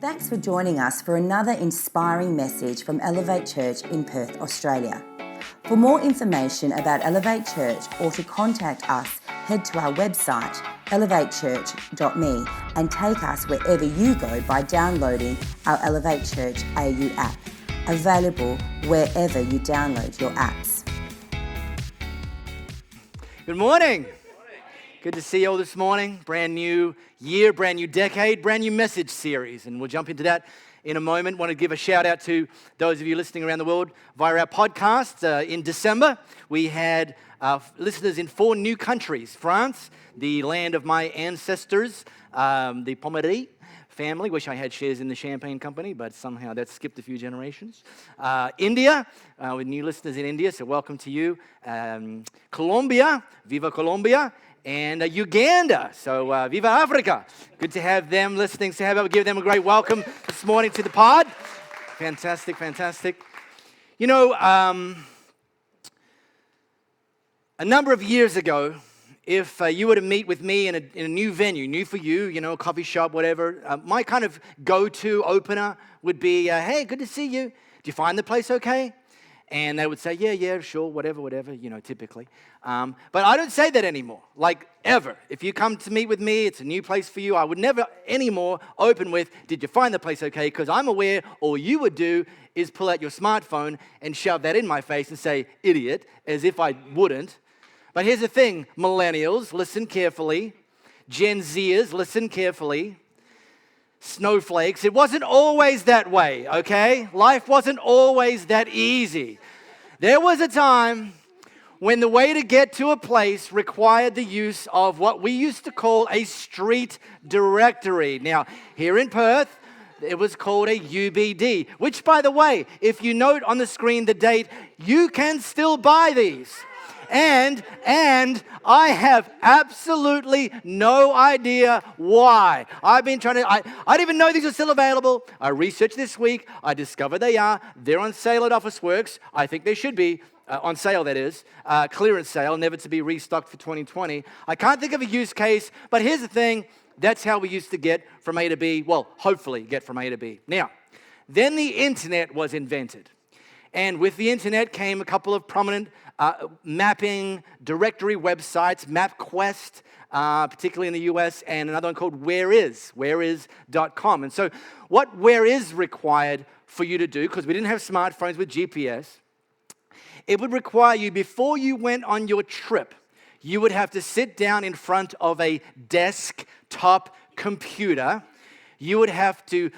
Thanks for joining us for another inspiring message from Elevate Church in Perth, Australia. For more information about Elevate Church or to contact us, head to our website elevatechurch.me and take us wherever you go by downloading our Elevate Church AU app, available wherever you download your apps. Good morning. Good to see you all this morning. Brand new year, brand new decade, brand new message series. And we'll jump into that in a moment. Want to give a shout out to those of you listening around the world via our podcast. In December, we had listeners in 4 new countries. France, the land of my ancestors, the Pommery family. Wish I had shares in the champagne company, but somehow that skipped a few generations. India, with new listeners in India, so welcome to you. Colombia, Viva Colombia. And Uganda, so Viva Africa. Good to have them listening. So how about we give them a great welcome this morning to the pod. Fantastic, fantastic. You know, a number of years ago, if you were to meet with me in a new venue, new for you, you know, a coffee shop, whatever, my kind of go-to opener would be, hey, good to see you. Do you find the place okay? And they would say, yeah, sure, whatever, you know, typically. But I don't say that anymore, like ever. If you come to meet with me, it's a new place for you. I would never anymore open with, did you find the place okay? Because I'm aware all you would do is pull out your smartphone and shove that in my face and say, idiot, as if I wouldn't. But here's the thing, millennials, listen carefully. Gen Zers, listen carefully. Snowflakes, it wasn't always that way, okay? Life wasn't always that easy. There was a time when the way to get to a place required the use of what we used to call a street directory. Now, here in Perth, it was called a UBD, which, by the way, if you note on the screen the date, you can still buy these. And I have absolutely no idea why. I've been trying to, I didn't even know these are still available. I researched this week. I discovered they are. They're on sale at Officeworks. I think they should be. On sale, that is. Clearance sale, never to be restocked for 2020. I can't think of a use case, but here's the thing. That's how we used to get from A to B. Well, hopefully get from A to B. Now, then the internet was invented. And with the internet came a couple of prominent mapping directory websites, MapQuest, particularly in the US, and another one called whereis.com. And so what Whereis required for you to do, because we didn't have smartphones with GPS, it would require you, before you went on your trip, you would have to sit down in front of a desktop computer. You would have to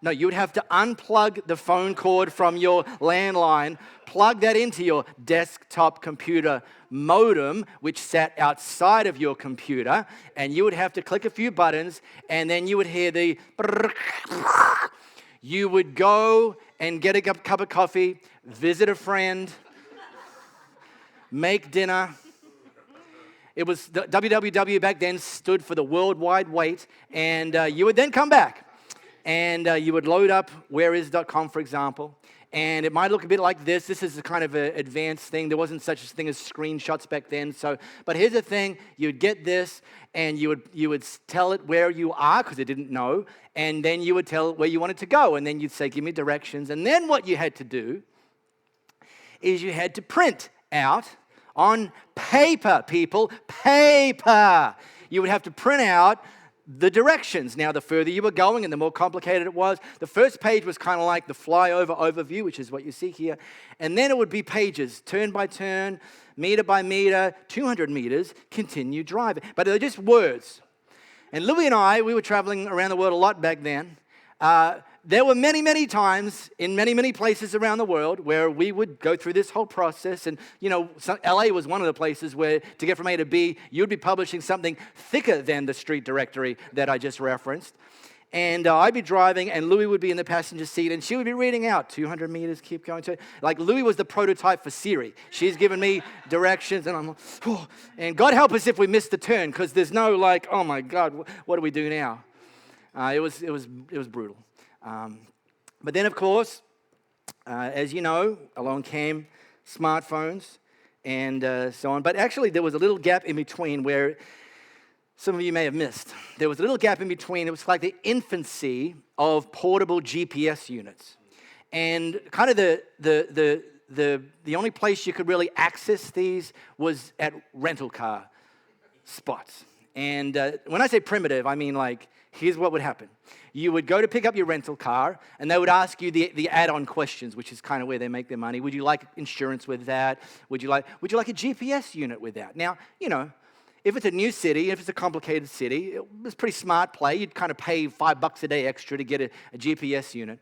you would have to unplug the phone cord from your landline, plug that into your desktop computer modem, which sat outside of your computer, and you would have to click a few buttons, and then you would hear the you would go and get a cup of coffee, visit a friend, make dinner. It was the WWW back then stood for the World Wide Wait, and you would then come back, and you would load up whereis.com, for example, and it might look a bit like this. This is a kind of an advanced thing. There wasn't such a thing as screenshots back then. But here's the thing: you'd get this, and you would tell it where you are because it didn't know, and then you would tell it where you wanted to go, and then you'd say, "Give me directions." And then what you had to do is you had to print out. On paper, people, paper. You would have to print out the directions. Now, the further you were going and the more complicated it was, the first page was kind of like the flyover overview, which is what you see here. And then it would be pages, turn by turn, meter by meter, 200 meters, continue driving. But they're just words. And Louis and I, we were traveling around the world a lot back then. There were many, many times in many, many places around the world where we would go through this whole process. And, you know, LA was one of the places where to get from A to B, you'd be publishing something thicker than the street directory that I just referenced. And I'd be driving, and Louis would be in the passenger seat, and she would be reading out 200 meters, keep going to. Like, Louis was the prototype for Siri. She's giving me directions, and I'm like, oh. And God help us if we miss the turn, because there's no like, oh my God, what do we do now? It was brutal. But then, of course, as you know, along came smartphones and so on. But actually, there was a little gap in between where some of you may have missed. There was a little gap in between. It was like the infancy of portable GPS units. And kind of the only place you could really access these was at rental car spots. And when I say primitive, I mean like, here's what would happen. You would go to pick up your rental car, and they would ask you the add-on questions, which is kind of where they make their money. Would you like insurance with that? Would you like a GPS unit with that? Now, you know, if it's a new city, if it's a complicated city, it's a pretty smart play. You'd kind of pay $5 a day extra to get a GPS unit.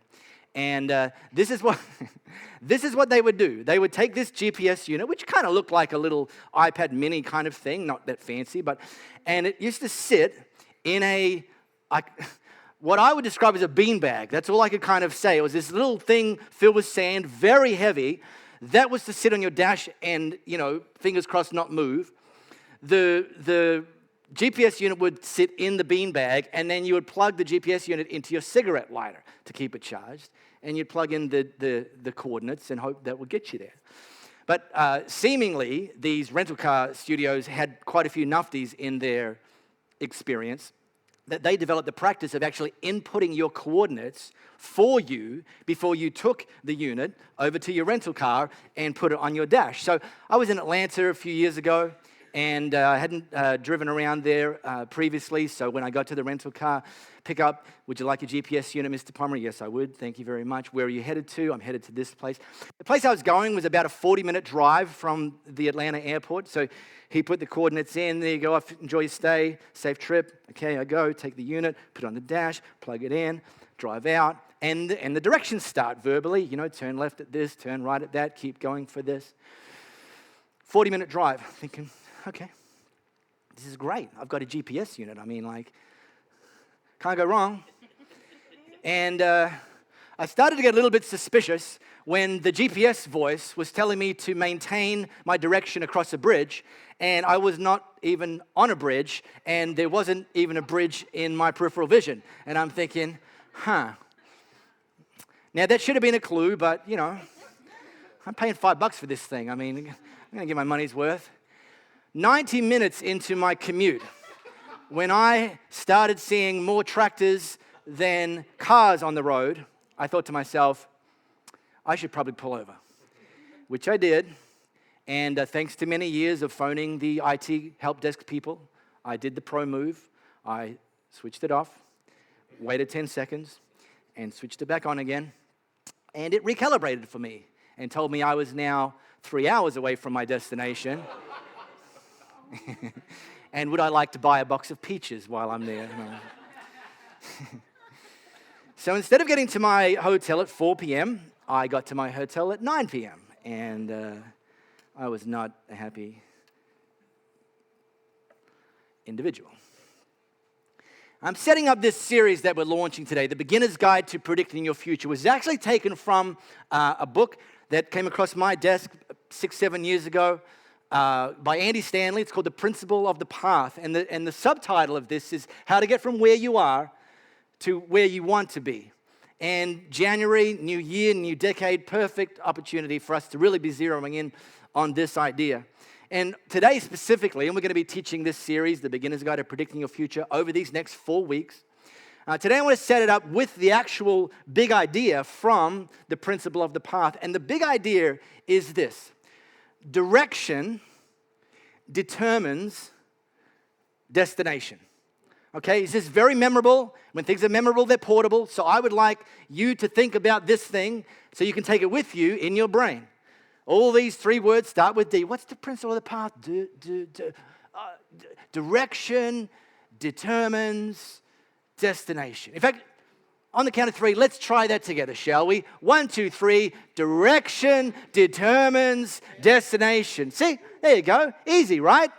And this is what they would do. They would take this GPS unit, which kind of looked like a little iPad mini kind of thing, not that fancy, and it used to sit in what I would describe as a beanbag. That's all I could kind of say. It was this little thing filled with sand, very heavy. That was to sit on your dash and, you know, fingers crossed, not move. The GPS unit would sit in the beanbag, and then you would plug the GPS unit into your cigarette lighter to keep it charged, and you'd plug in the coordinates and hope that would get you there. But seemingly, these rental car studios had quite a few nufties in their experience, that they developed the practice of actually inputting your coordinates for you before you took the unit over to your rental car and put it on your dash. So I was in Atlanta a few years ago, and I hadn't driven around there previously, so when I got to the rental car pickup, would you like a GPS unit, Mr. Pomeroy? Yes, I would. Thank you very much. Where are you headed to? I'm headed to this place. The place I was going was about a 40-minute drive from the Atlanta airport, so he put the coordinates in. There you go. Enjoy your stay. Safe trip. Okay, I go. Take the unit, put it on the dash, plug it in, drive out, and the directions start verbally. You know, turn left at this, turn right at that, keep going for this. 40-minute drive. Thinking, okay, this is great. I've got a GPS unit. I mean, like, can't go wrong. And I started to get a little bit suspicious when the GPS voice was telling me to maintain my direction across a bridge, and I was not even on a bridge, and there wasn't even a bridge in my peripheral vision. And I'm thinking, Now, that should have been a clue, but, you know, I'm paying $5 for this thing. I mean, I'm going to get my money's worth. 90 minutes into my commute, when I started seeing more tractors than cars on the road, I thought to myself, I should probably pull over, which I did. And thanks to many years of phoning the IT help desk people, I did the pro move. I switched it off, waited 10 seconds, and switched it back on again. And it recalibrated for me and told me I was now 3 hours away from my destination. And would I like to buy a box of peaches while I'm there? So instead of getting to my hotel at 4 p.m., I got to my hotel at 9 p.m. And I was not a happy individual. I'm setting up this series that we're launching today, The Beginner's Guide to Predicting Your Future, which is actually taken from a book that came across my desk 6-7 years ago by Andy Stanley. It's called The Principle of the Path. And the subtitle of this is How to Get from Where You Are to Where You Want to Be. And January, new year, new decade, perfect opportunity for us to really be zeroing in on this idea. And today specifically, and we're going to be teaching this series, The Beginner's Guide to Predicting Your Future, over these next 4 weeks. Today I want to set it up with the actual big idea from The Principle of the Path. And the big idea is this: direction determines destination. Okay, this is very memorable. When things are memorable, they're portable. So I would like you to think about this thing so you can take it with you in your brain. All these 3 words start with D. What's the principle of the path? Direction determines destination. In fact, on the count of 3, let's try that together, shall we? 1, 2, 3. Direction determines destination. See, there you go. Easy, right?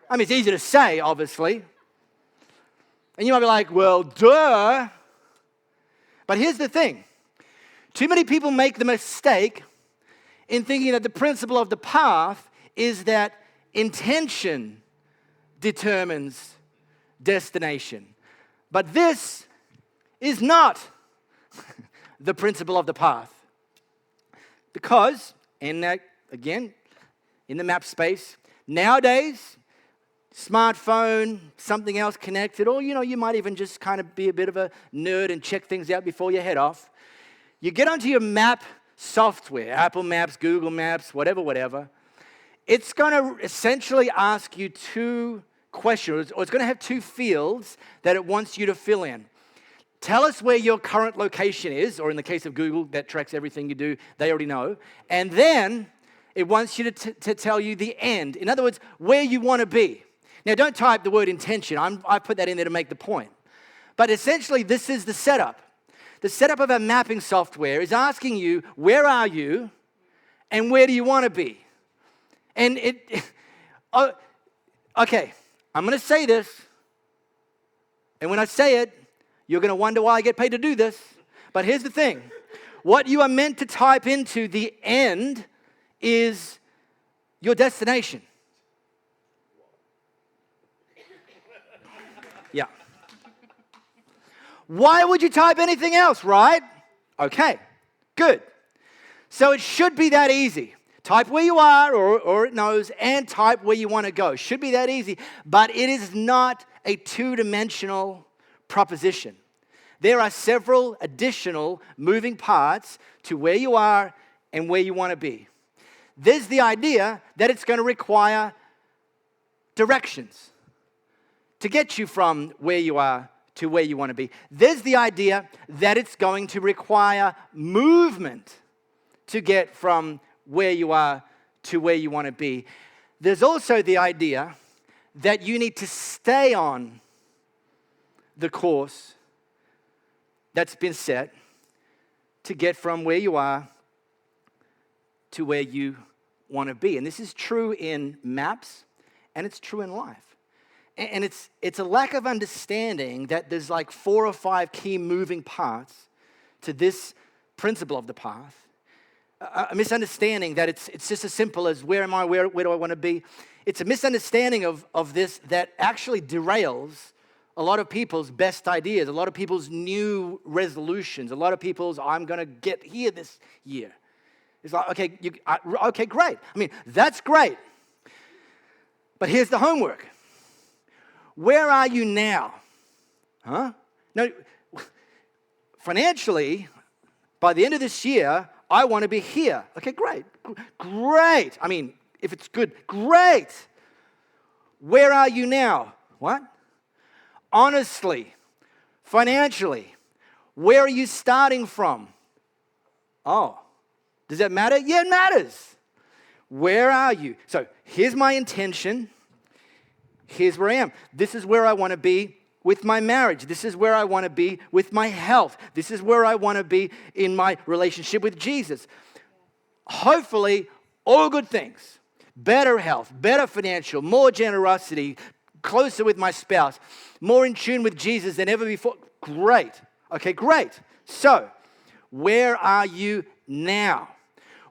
I mean, it's easy to say, obviously. And you might be like, well, duh. But here's the thing. Too many people make the mistake in thinking that the principle of the path is that intention determines destination. But this is not the principle of the path. Because, and again, in the map space, nowadays, smartphone, something else connected, or you might even just kind of be a bit of a nerd and check things out before you head off. You get onto your map software, Apple Maps, Google Maps, whatever. It's going to essentially ask you two questions, or it's going to have two fields that it wants you to fill in. Tell us where your current location is, or in the case of Google, that tracks everything you do, they already know. And then it wants you to tell you the end. In other words, where you want to be. Now, don't type the word intention. I put that in there to make the point. But essentially, this is the setup. The setup of our mapping software is asking you, where are you and where do you want to be? And okay, I'm going to say this. And when I say it, you're going to wonder why I get paid to do this. But here's the thing. What you are meant to type into the end is your destination. Yeah. Why would you type anything else, right? Okay, good. So it should be that easy. Type where you are, or it knows, and type where you want to go. Should be that easy, but it is not a two-dimensional proposition. There are several additional moving parts to where you are and where you want to be. There's the idea that it's going to require directions to get you from where you are to where you want to be. There's the idea that it's going to require movement to get from where you are to where you want to be. There's also the idea that you need to stay on the course that's been set to get from where you are to where you want to be. And this is true in maps, and it's true in life. And it's a lack of understanding that there's like 4 or 5 key moving parts to this principle of the path. A misunderstanding that it's just as simple as where am I, where do I want to be? It's a misunderstanding of this that actually derails a lot of people's best ideas, a lot of people's new resolutions, a lot of people's I'm going to get here this year. It's like, okay, great. I mean, that's great. But here's the homework. Where are you now? Huh? No, financially, by the end of this year, I want to be here. Okay, great. Great. I mean, if it's good, great. Where are you now? What? Honestly, financially, where are you starting from? Oh, does that matter? Yeah, it matters. Where are you? So here's my intention. Here's where I am. This is where I want to be with my marriage. This is where I want to be with my health. This is where I want to be in my relationship with Jesus. Hopefully, all good things. Better health, better financial, more generosity, closer with my spouse, more in tune with Jesus than ever before. Great. Okay, great. So, where are you now?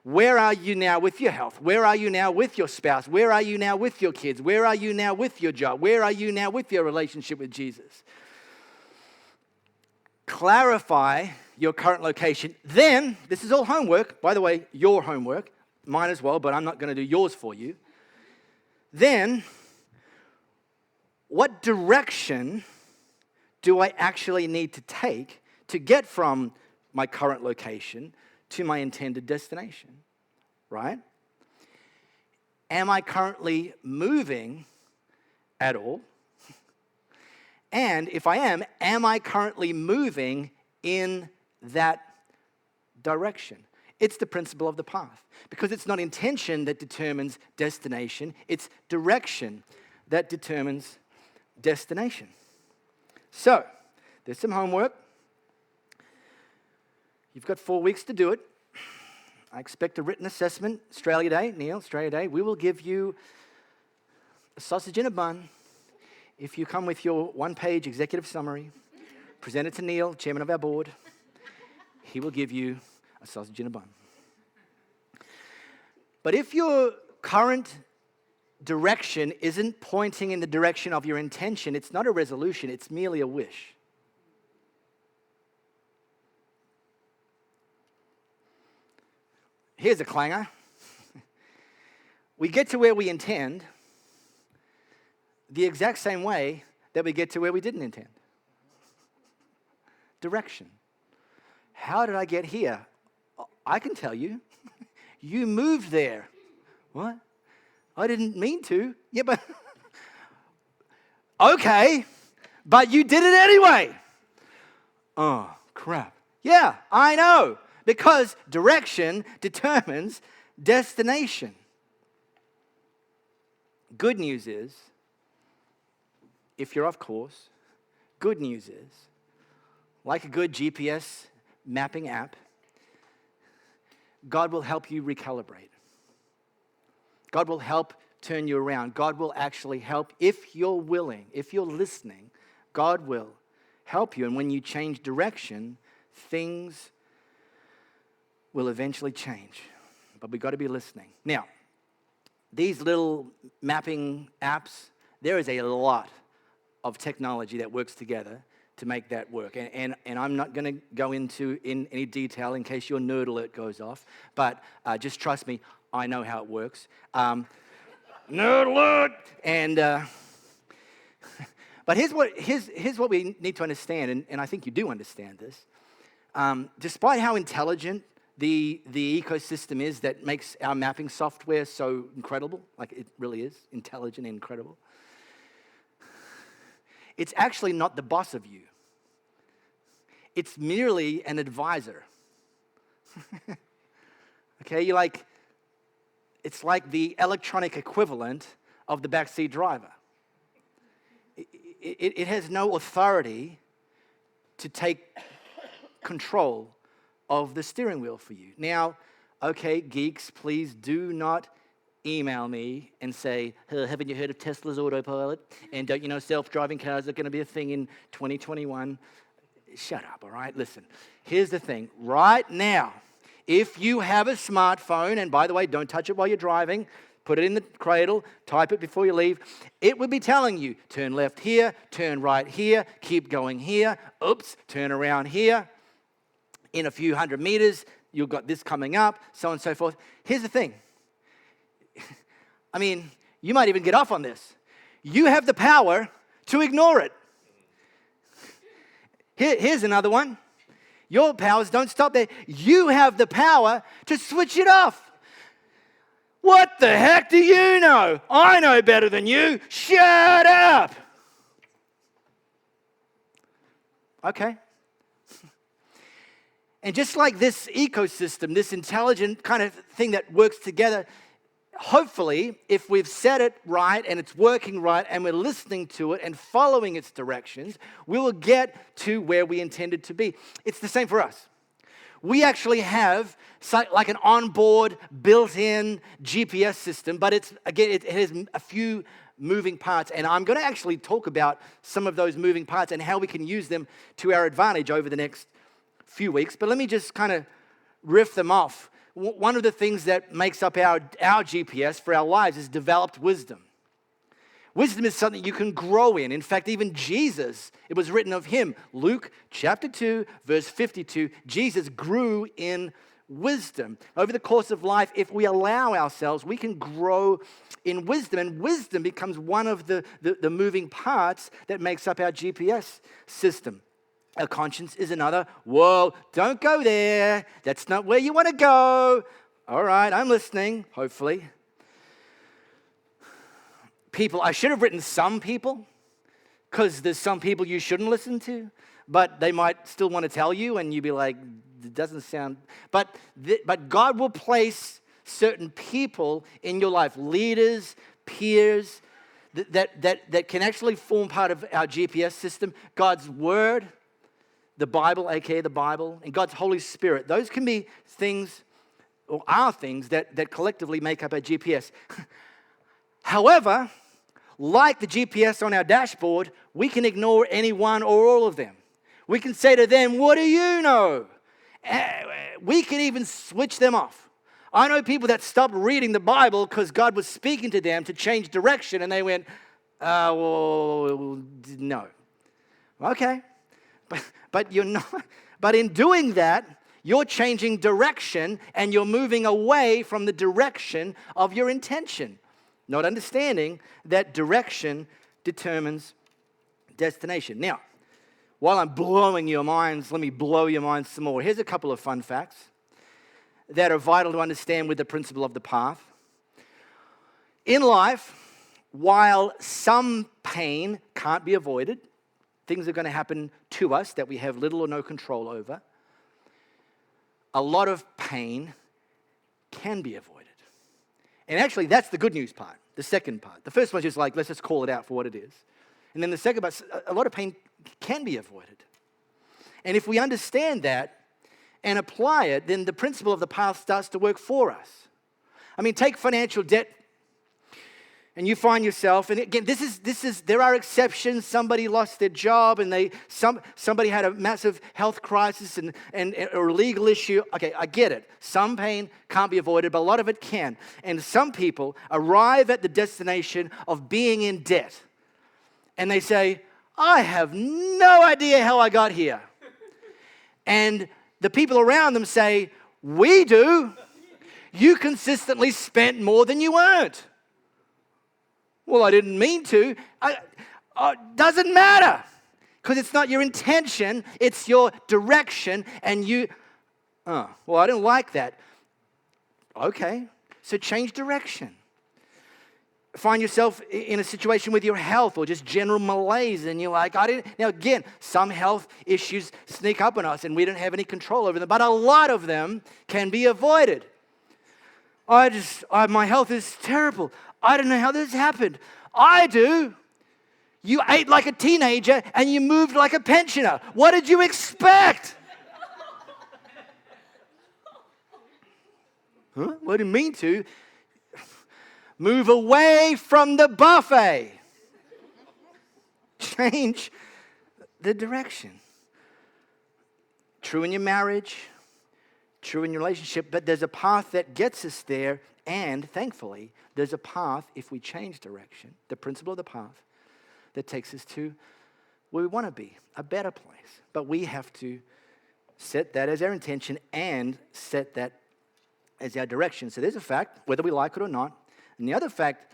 Where are you now with your health? Where are you now with your spouse? Where are you now with your kids? Where are you now with your job? Where are you now with your relationship with Jesus? Clarify your current location. Then, this is all homework. By the way, your homework. Mine as well, but I'm not going to do yours for you. Then, what direction do I actually need to take to get from my current location to my intended destination, right? Am I currently moving at all? And if I am I currently moving in that direction? It's the principle of the path, because it's not intention that determines destination, it's direction that determines destination. So, there's some homework. You've got 4 weeks to do it. I expect a written assessment. Australia Day, Neil, Australia Day. We will give you a sausage in a bun if you come with your 1-page executive summary, present it to Neil, chairman of our board. He will give you a sausage in a bun. But if your current direction isn't pointing in the direction of your intention, it's not a resolution, it's merely a wish. Here's a clanger. We get to where we intend, the exact same way that we get to where we didn't intend. Direction. How did I get here? I can tell you. You moved there. What? I didn't mean to. Yeah, but okay, but you did it anyway. Oh, crap. Yeah, I know. Because direction determines destination. Good news is, if you're off course, good news is, like a good GPS mapping app, God will help you recalibrate. God will help turn you around. God will actually help if you're willing, if you're listening. God will help you. And when you change direction, things will eventually change. But we've got to be listening. Now, these little mapping apps, there is a lot of technology that works together to make that work. And I'm not going to go into in any detail in case your nerd alert goes off, but just trust me, I know how it works. Nerd alert! And but here's what we need to understand, and I think you do understand this. Despite how intelligent the ecosystem is that makes our mapping software so incredible, like it really is intelligent and incredible, it's actually not the boss of you. It's merely an advisor. Okay, it's like the electronic equivalent of the backseat driver. It has no authority to take control of the steering wheel for you. Now, okay, geeks, please do not email me and say, haven't you heard of Tesla's autopilot? And don't you know self-driving cars are going to be a thing in 2021? Shut up, all right? Listen, here's the thing. Right now, if you have a smartphone, and by the way, don't touch it while you're driving, put it in the cradle, type it before you leave, it would be telling you, turn left here, turn right here, keep going here, oops, turn around here. In a few hundred meters, you've got this coming up, so on and so forth. Here's the thing. I mean, you might even get off on this. You have the power to ignore it. Here's another one. Your powers don't stop there. You have the power to switch it off. What the heck do you know? I know better than you. Shut up. Okay. And just like this ecosystem, this intelligent kind of thing that works together, hopefully, if we've set it right and it's working right and we're listening to it and following its directions, we will get to where we intended to be. It's the same for us. We actually have like an onboard, built-in GPS system, but it has a few moving parts, and I'm going to actually talk about some of those moving parts and how we can use them to our advantage over the next few weeks. But let me just kind of riff them off. One of the things that makes up our GPS for our lives is developed wisdom. Wisdom is something you can grow in. In fact, even Jesus, it was written of him, Luke chapter 2, verse 52, Jesus grew in wisdom. Over the course of life, if we allow ourselves, we can grow in wisdom. And wisdom becomes one of the moving parts that makes up our GPS system. Our conscience is another. Whoa, don't go there. That's not where you want to go. All right, I'm listening, hopefully. People, I should have written some people, because there's some people you shouldn't listen to, but they might still want to tell you, and you'd be like, it doesn't sound. But God will place certain people in your life, leaders, peers, that can actually form part of our GPS system. God's Word, the Bible, aka the Bible, and God's Holy Spirit. Those can be things, or are things, that collectively make up our GPS. However, like the GPS on our dashboard, we can ignore any one or all of them. We can say to them, what do you know? We can even switch them off. I know people that stopped reading the Bible because God was speaking to them to change direction, and they went, well, no. Okay. But you're not. But in doing that, you're changing direction and you're moving away from the direction of your intention. Not understanding that direction determines destination. Now, while I'm blowing your minds, let me blow your minds some more. Here's a couple of fun facts that are vital to understand with the principle of the path. In life, while some pain can't be avoided, things are going to happen to us that we have little or no control over, a lot of pain can be avoided. And actually, that's the good news part, the second part. The first one's just like, let's just call it out for what it is. And then the second part, a lot of pain can be avoided. And if we understand that and apply it, then the principle of the path starts to work for us. I mean, take financial debt, and you find yourself, and again, this is. There are exceptions. Somebody lost their job, and somebody had a massive health crisis and or a legal issue. Okay, I get it. Some pain can't be avoided, but a lot of it can. And some people arrive at the destination of being in debt, and they say, "I have no idea how I got here," and the people around them say, "We do. You consistently spent more than you earned." Well, I didn't mean to. Doesn't matter, because it's not your intention, it's your direction, and well, I don't like that. Okay, so change direction. Find yourself in a situation with your health or just general malaise, and you're like, Now, again, some health issues sneak up on us, and we don't have any control over them, but a lot of them can be avoided. My health is terrible. I don't know how this happened. I do. You ate like a teenager and you moved like a pensioner. What did you expect? Huh? What do you mean to? Move away from the buffet. Change the direction. True in your marriage, true in your relationship, but there's a path that gets us there, and thankfully, there's a path, if we change direction, the principle of the path, that takes us to where we want to be, a better place. But we have to set that as our intention and set that as our direction. So there's a fact, whether we like it or not. And the other fact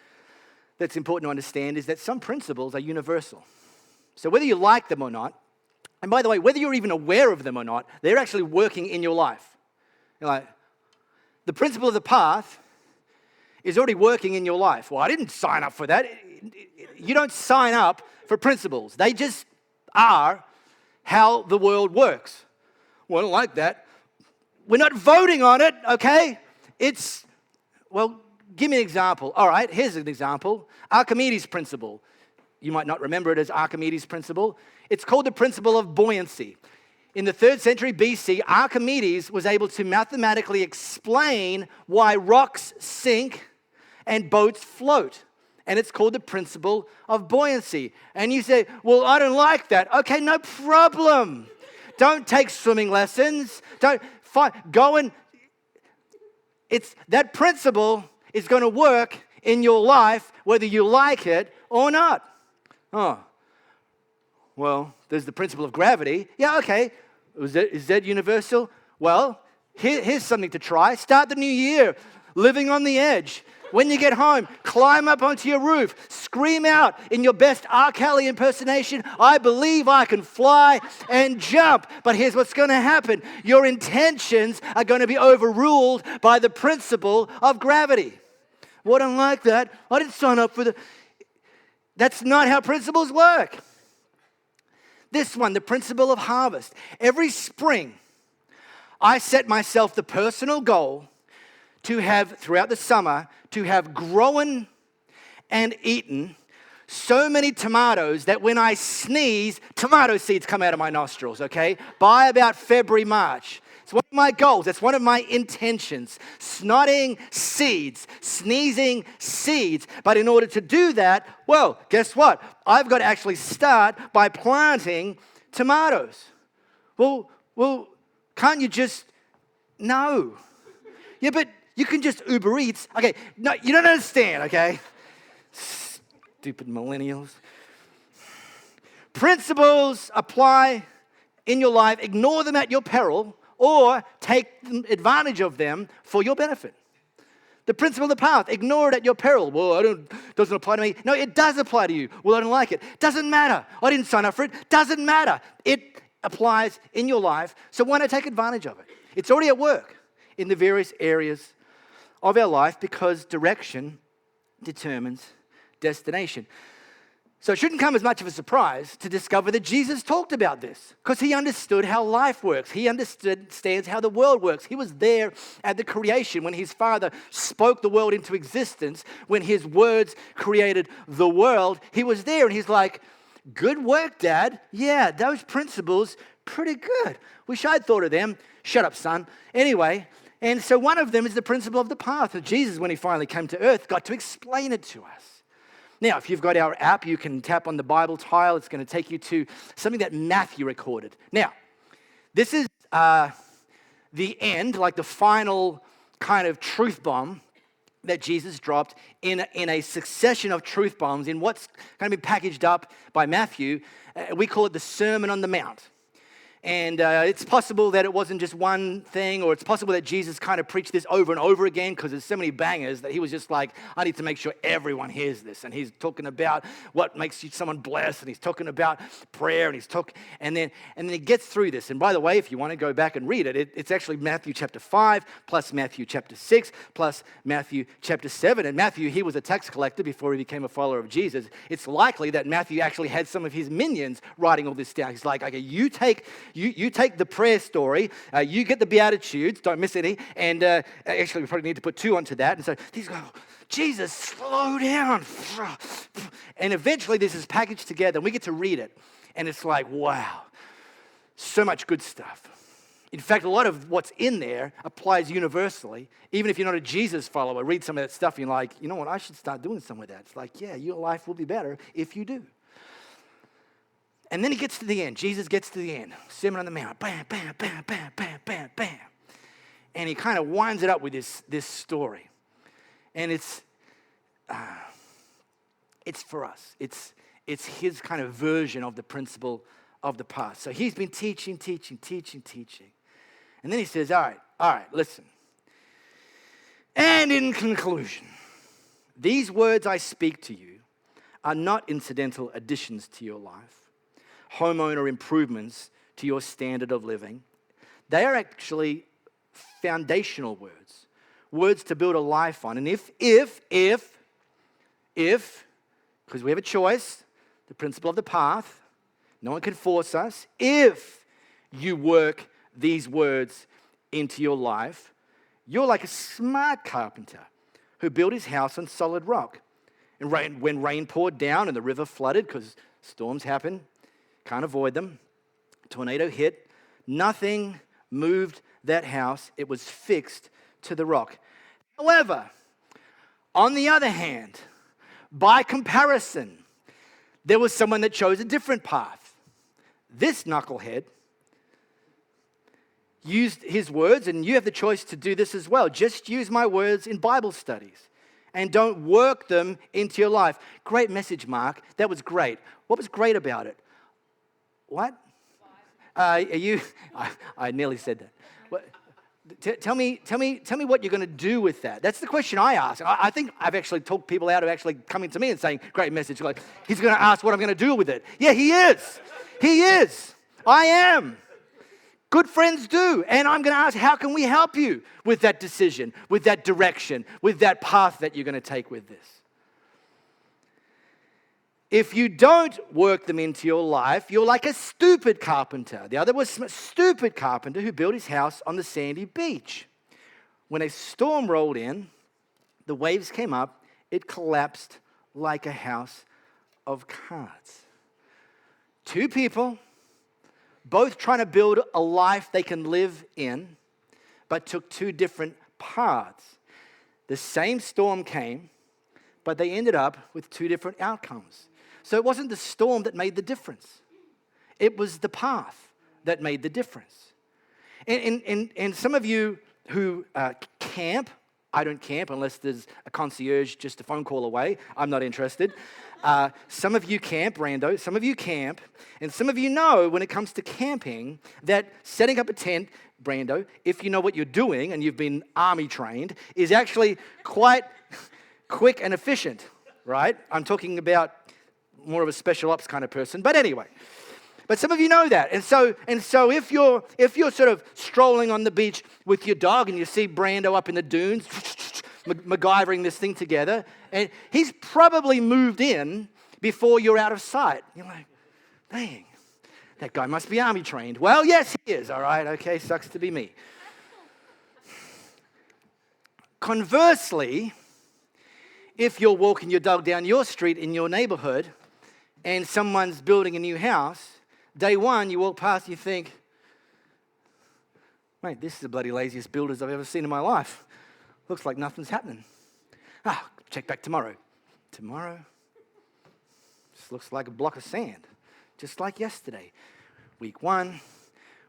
that's important to understand is that some principles are universal. So whether you like them or not, and by the way, whether you're even aware of them or not, they're actually working in your life. You're like, the principle of the path is already working in your life. Well, I didn't sign up for that. You don't sign up for principles. They just are how the world works. Well, I don't like that. We're not voting on it, okay? Give me an example. All right, here's an example. Archimedes' principle. You might not remember it as Archimedes' principle. It's called the principle of buoyancy. In the 3rd century BC, Archimedes was able to mathematically explain why rocks sink and boats float. And it's called the principle of buoyancy. And you say, well, I don't like that. Okay, no problem. Don't take swimming lessons. That principle is going to work in your life whether you like it or not. Oh, well, there's the principle of gravity. Yeah, okay. Is that universal? Well, here's something to try. Start the new year living on the edge. When you get home, climb up onto your roof, scream out in your best R. Kelly impersonation, I believe I can fly and jump. But here's what's going to happen. Your intentions are going to be overruled by the principle of gravity. Well, I don't like that. I didn't sign up for That's not how principles work. This one, the principle of harvest. Every spring, I set myself the personal goal to have, throughout the summer, to have grown and eaten so many tomatoes that when I sneeze, tomato seeds come out of my nostrils, okay? By about February, March. It's one of my goals. It's one of my intentions. Snotting seeds, sneezing seeds. But in order to do that, well, guess what? I've got to actually start by planting tomatoes. Well, can't you just... No. Yeah, but you can just Uber Eats. Okay, no, you don't understand, okay? Stupid millennials. Principles apply in your life. Ignore them at your peril, or take advantage of them for your benefit. The principle of the path, ignore it at your peril. Well, doesn't apply to me. No, it does apply to you. Well, I don't like it. Doesn't matter. I didn't sign up for it. Doesn't matter. It applies in your life, so why not take advantage of it? It's already at work in the various areas of our life because direction determines destination. So it shouldn't come as much of a surprise to discover that Jesus talked about this because he understood how life works. He understands how the world works. He was there at the creation when his Father spoke the world into existence, when his words created the world. He was there and he's like, good work, Dad. Yeah, those principles, pretty good. Wish I'd thought of them. Shut up, son. Anyway, and so one of them is the principle of the path. Jesus, when he finally came to earth, got to explain it to us. Now, if you've got our app, you can tap on the Bible tile. It's going to take you to something that Matthew recorded. Now, this is the end, like the final kind of truth bomb that Jesus dropped in a succession of truth bombs in what's going to be packaged up by Matthew. We call it the Sermon on the Mount. And it's possible that it wasn't just one thing, or it's possible that Jesus kind of preached this over and over again because there's so many bangers that he was just like, I need to make sure everyone hears this. And he's talking about what makes someone blessed, and he's talking about prayer, and then he gets through this. And by the way, if you want to go back and read it, it's actually Matthew chapter 5 plus Matthew chapter 6 plus Matthew chapter 7. And Matthew, he was a tax collector before he became a follower of Jesus. It's likely that Matthew actually had some of his minions writing all this down. He's like, okay, you take the prayer story, you get the Beatitudes, don't miss any, and actually we probably need to put 2 onto that. And so these go, Jesus, slow down. And eventually this is packaged together and we get to read it. And it's like, wow, so much good stuff. In fact, a lot of what's in there applies universally. Even if you're not a Jesus follower, read some of that stuff and you're like, you know what, I should start doing some of that. It's like, yeah, your life will be better if you do. And then he gets to the end. Jesus gets to the end. Sermon on the Mount. Bam, bam, bam, bam, bam, bam, bam. And he kind of winds it up with this story. And it's for us. It's his kind of version of the principle of the path. So he's been teaching. And then he says, all right, listen. And in conclusion, these words I speak to you are not incidental additions to your life, homeowner improvements to your standard of living. They are actually foundational words to build a life on. And if, because we have a choice, the principle of the path, no one can force us, if you work these words into your life, you're like a smart carpenter who built his house on solid rock. And when rain poured down and the river flooded, because storms happen, can't avoid them. Tornado hit. Nothing moved that house. It was fixed to the rock. However, on the other hand, by comparison, there was someone that chose a different path. This knucklehead used his words, and you have the choice to do this as well. Just use my words in Bible studies and don't work them into your life. Great message, Mark. That was great. What was great about it? What? I nearly said that. What? Tell me what you're going to do with that. That's the question I ask. I think I've actually talked people out of actually coming to me and saying, great message. Like, he's going to ask what I'm going to do with it. Yeah, he is. He is. I am. Good friends do. And I'm going to ask, how can we help you with that decision, with that direction, with that path that you're going to take with this? If you don't work them into your life, you're like a stupid carpenter. The other was a stupid carpenter who built his house on the sandy beach. When a storm rolled in, the waves came up, it collapsed like a house of cards. 2 people, both trying to build a life they can live in, but took 2 different paths. The same storm came, but they ended up with 2 different outcomes. So it wasn't the storm that made the difference. It was the path that made the difference. And some of you who camp, I don't camp unless there's a concierge just a phone call away. I'm not interested. Some of you camp, Rando, some of you camp, and some of you know when it comes to camping that setting up a tent, Brando, if you know what you're doing and you've been army trained, is actually quite quick and efficient, right? I'm talking about more of a special ops kind of person, but anyway. But some of you know that. And so if you're sort of strolling on the beach with your dog and you see Brando up in the dunes, MacGyvering this thing together, and he's probably moved in before you're out of sight. You're like, dang, that guy must be army trained. Well, yes, he is, all right, okay, sucks to be me. Conversely, if you're walking your dog down your street in your neighborhood and someone's building a new house, day one, you walk past, you think, mate, this is the bloody laziest builders I've ever seen in my life. Looks like nothing's happening. Check back tomorrow. Tomorrow? Just looks like a block of sand, just like yesterday. Week 1,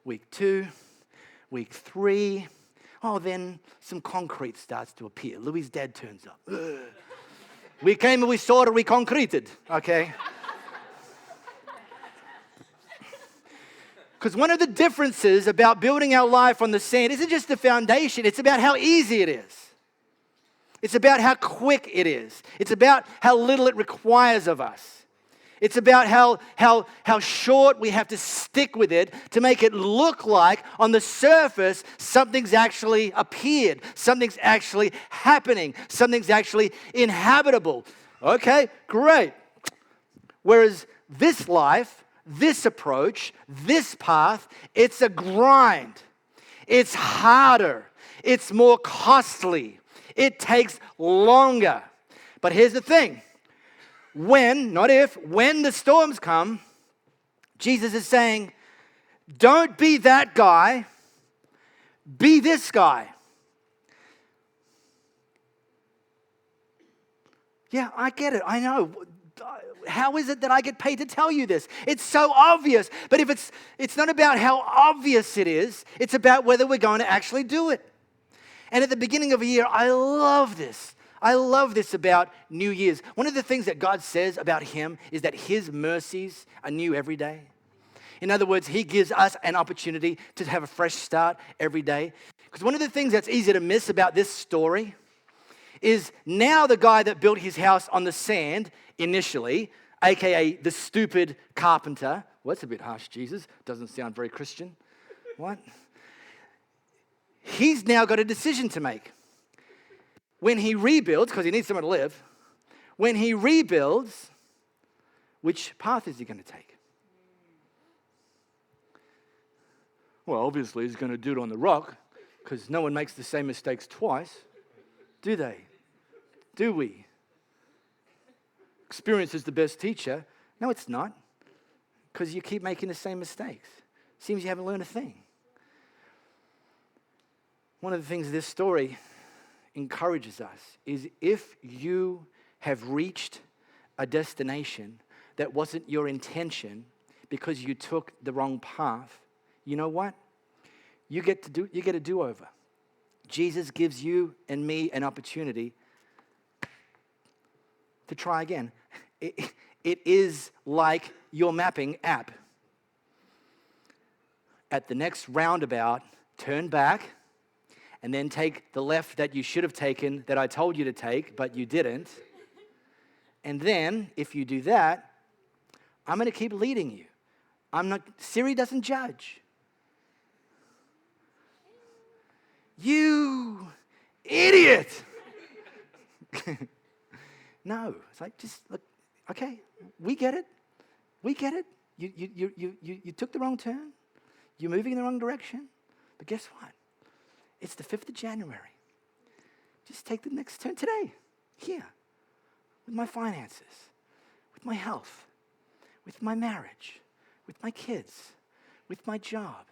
week 2, week 3. Oh, then some concrete starts to appear. Louis' dad turns up. Ugh. We came and we saw it, we concreted, okay? Because one of the differences about building our life on the sand isn't just the foundation, it's about how easy it is. It's about how quick it is. It's about how little it requires of us. It's about how short we have to stick with it to make it look like on the surface something's actually appeared, something's actually happening, something's actually inhabitable. Okay, great. Whereas this life, this approach, this path, it's a grind. It's harder. It's more costly. It takes longer. But here's the thing. When, not if, when the storms come, Jesus is saying, don't be that guy, be this guy. Yeah, I get it. I know. How is it that I get paid to tell you this? It's so obvious. But if it's not about how obvious it is, it's about whether we're going to actually do it. And at the beginning of a year, I love this. I love this about New Year's. One of the things that God says about Him is that His mercies are new every day. In other words, He gives us an opportunity to have a fresh start every day. Because one of the things that's easy to miss about this story is now the guy that built his house on the sand initially, aka the stupid carpenter. Well, that's a bit harsh, Jesus. Doesn't sound very Christian. What? He's now got a decision to make. When he rebuilds, because he needs somewhere to live, when he rebuilds, which path is he going to take? Well, obviously he's going to do it on the rock, because no one makes the same mistakes twice, do they? Do we? Experience is the best teacher. No, it's not, because you keep making the same mistakes. Seems you haven't learned a thing. One of the things this story encourages us is if you have reached a destination that wasn't your intention because you took the wrong path, you know what? You get a do-over. Jesus gives you and me an opportunity to try again. It is like your mapping app. At the next roundabout, turn back, and then take the left that you should have taken that I told you to take, but you didn't. And then, if you do that, I'm going to keep leading you. Siri doesn't judge. You idiot! No, it's like, just look, okay, we get it. We get it. You took the wrong turn. You're moving in the wrong direction. But guess what? It's the 5th of January. Just take the next turn today, here, with my finances, with my health, with my marriage, with my kids, with my job.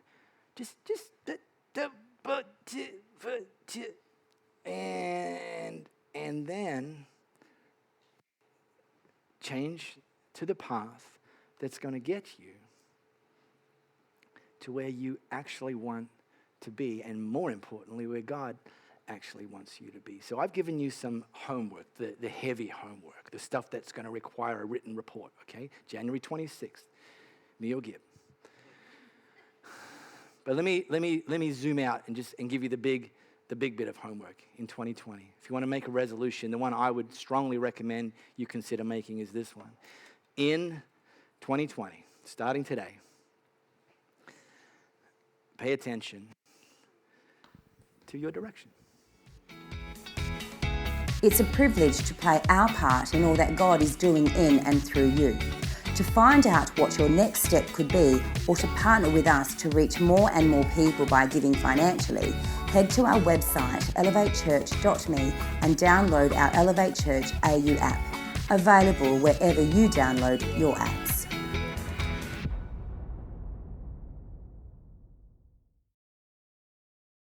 And then change to the path that's going to get you to where you actually want to be, and more importantly, where God actually wants you to be. So I've given you some homework, the heavy homework, the stuff that's going to require a written report, okay? January 26th, Neil Gibb. But let me zoom out and give you the big bit of homework in 2020. If you want to make a resolution, the one I would strongly recommend you consider making is this one. In 2020, starting today, pay attention to your direction. It's a privilege to play our part in all that God is doing in and through you. To find out what your next step could be, or to partner with us to reach more and more people by giving financially, head to our website elevatechurch.me and download our Elevate Church AU app, available wherever you download your apps.